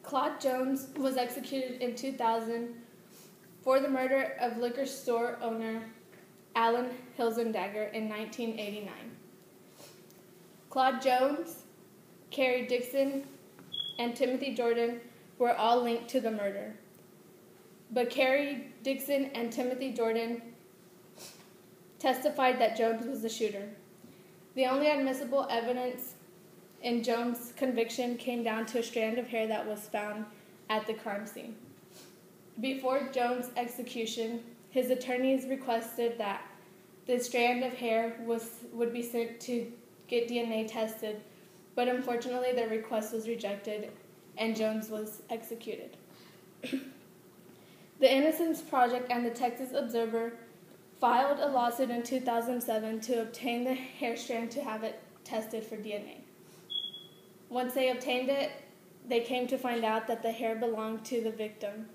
Claude Jones was executed in 2000 for the murder of liquor store owner Alan Hilzendagger in 1989. Claude Jones, Carrie Dixon, and Timothy Jordan were all linked to the murder. But Carrie Dixon and Timothy Jordan testified that Jones was the shooter. The only admissible evidence in Jones' conviction came down to a strand of hair that was found at the crime scene. Before Jones' execution, his attorneys requested that the strand of hair would be sent to get DNA tested, but unfortunately their request was rejected and Jones was executed. The Innocence Project and the Texas Observer filed a lawsuit in 2007 to obtain the hair strand to have it tested for DNA. Once they obtained it, they came to find out that the hair belonged to the victim.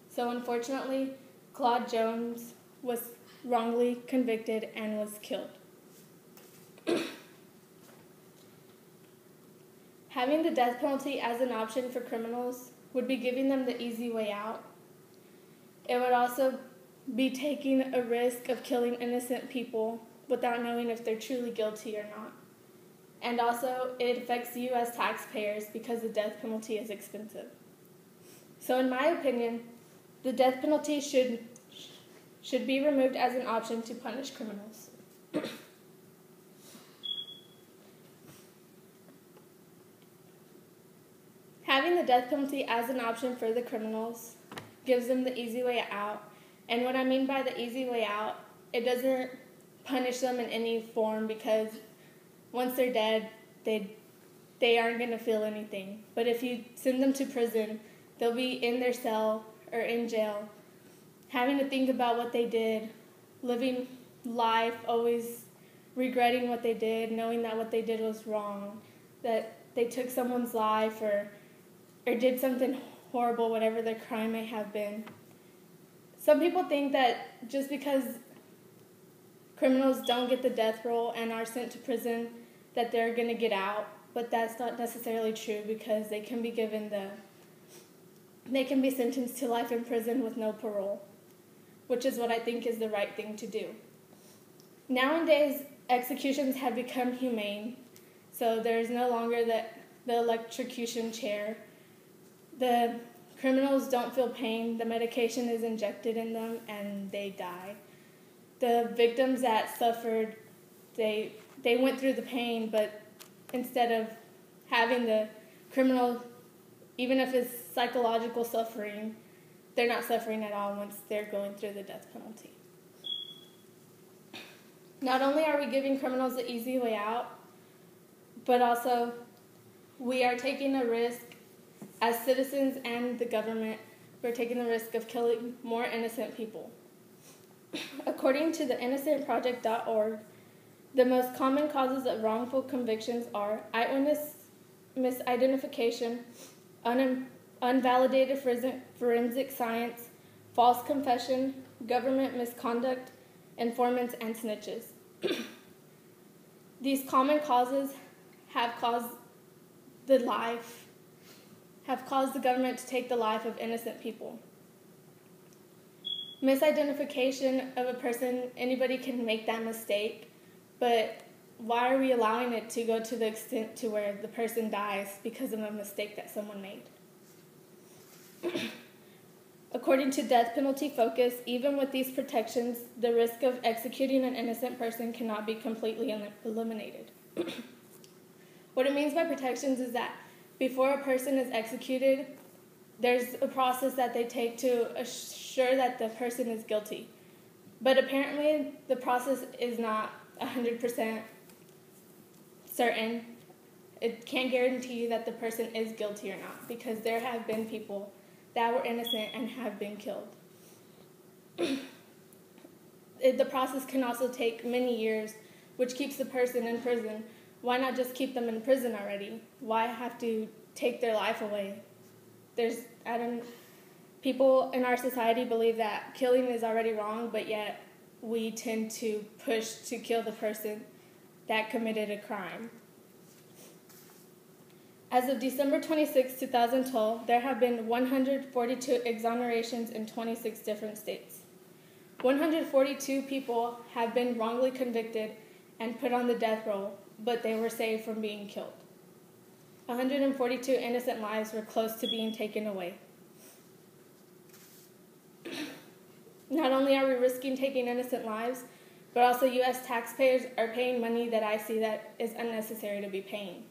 So unfortunately, Claude Jones was wrongly convicted and was killed. Having the death penalty as an option for criminals would be giving them the easy way out. It would also be taking a risk of killing innocent people without knowing if they're truly guilty or not. And also, it affects you as taxpayers because the death penalty is expensive. So in my opinion, the death penalty should be removed as an option to punish criminals. Having the death penalty as an option for the criminals gives them the easy way out. And what I mean by the easy way out, it doesn't punish them in any form because once they're dead, they aren't going to feel anything. But if you send them to prison, they'll be in their cell or in jail, having to think about what they did, living life, always regretting what they did, knowing that what they did was wrong, that they took someone's life or did something horrible, whatever their crime may have been. Some people think that just because criminals don't get the death roll and are sent to prison, that they're going to get out, but that's not necessarily true because they can be sentenced to life in prison with no parole, which is what I think is the right thing to do. Nowadays, executions have become humane, so there's no longer the electrocution chair. The criminals don't feel pain, the medication is injected in them, and they die. The victims that suffered, they went through the pain, but instead of having the criminal, even if it's psychological suffering, they're not suffering at all once they're going through the death penalty. Not only are we giving criminals the easy way out, but also we are taking a risk as citizens and the government. We're taking the risk of killing more innocent people. According to the innocentproject.org, the most common causes of wrongful convictions are eyewitness misidentification, unvalidated forensic science, false confession, government misconduct, informants, and snitches. These common causes have caused the government to take the life of innocent people. Misidentification of a person, anybody can make that mistake, but why are we allowing it to go to the extent to where the person dies because of a mistake that someone made? According to Death Penalty Focus, even with these protections, the risk of executing an innocent person cannot be completely eliminated. What it means by protections is that before a person is executed, there's a process that they take to assure that the person is guilty. But apparently, the process is not 100% certain. It can't guarantee you that the person is guilty or not, because there have been people that were innocent and have been killed. The process can also take many years, which keeps the person in prison. Why not just keep them in prison already? Why have to take their life away? People in our society believe that killing is already wrong, but yet we tend to push to kill the person that committed a crime. As of December 26, 2012, there have been 142 exonerations in 26 different states. 142 people have been wrongly convicted and put on the death row, but they were saved from being killed. 142 innocent lives were close to being taken away. Not only are we risking taking innocent lives, but also U.S. taxpayers are paying money that I see that is unnecessary to be paying.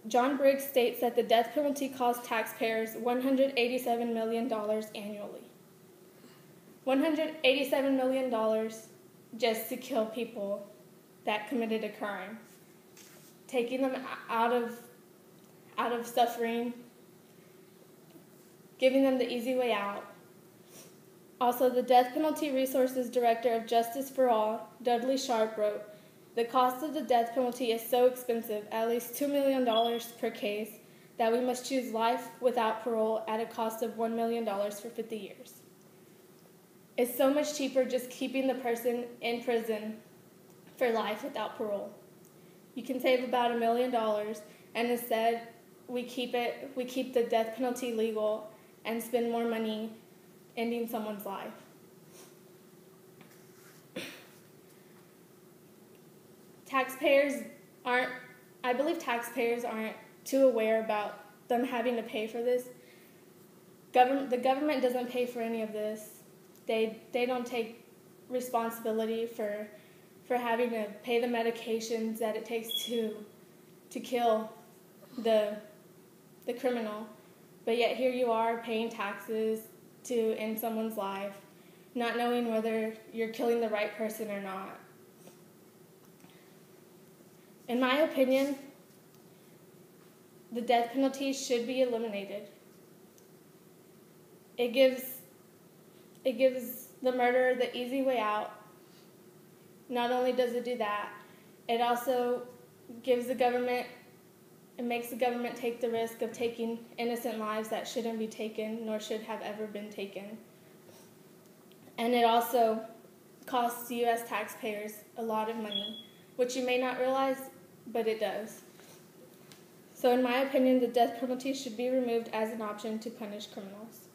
John Briggs states that the death penalty costs taxpayers $187 million annually. $187 million just to kill people that committed a crime. Taking them out of suffering, giving them the easy way out. Also, the Death Penalty Resources Director of Justice for All, Dudley Sharp, wrote, "The cost of the death penalty is so expensive, at least $2 million per case, that we must choose life without parole at a cost of $1 million for 50 years. It's so much cheaper just keeping the person in prison for life without parole. You can save about $1 million, and instead we keep the death penalty legal and spend more money ending someone's life." I believe taxpayers aren't too aware about them having to pay for this. The government doesn't pay for any of this. They don't take responsibility for having to pay the medications that it takes to kill the criminal. But yet here you are paying taxes to end someone's life, not knowing whether you're killing the right person or not. In my opinion, the death penalty should be eliminated. It gives the murderer the easy way out. Not only does it do that, it also makes the government take the risk of taking innocent lives that shouldn't be taken, nor should have ever been taken. And it also costs U.S. taxpayers a lot of money, which you may not realize, but it does. So in my opinion, the death penalty should be removed as an option to punish criminals.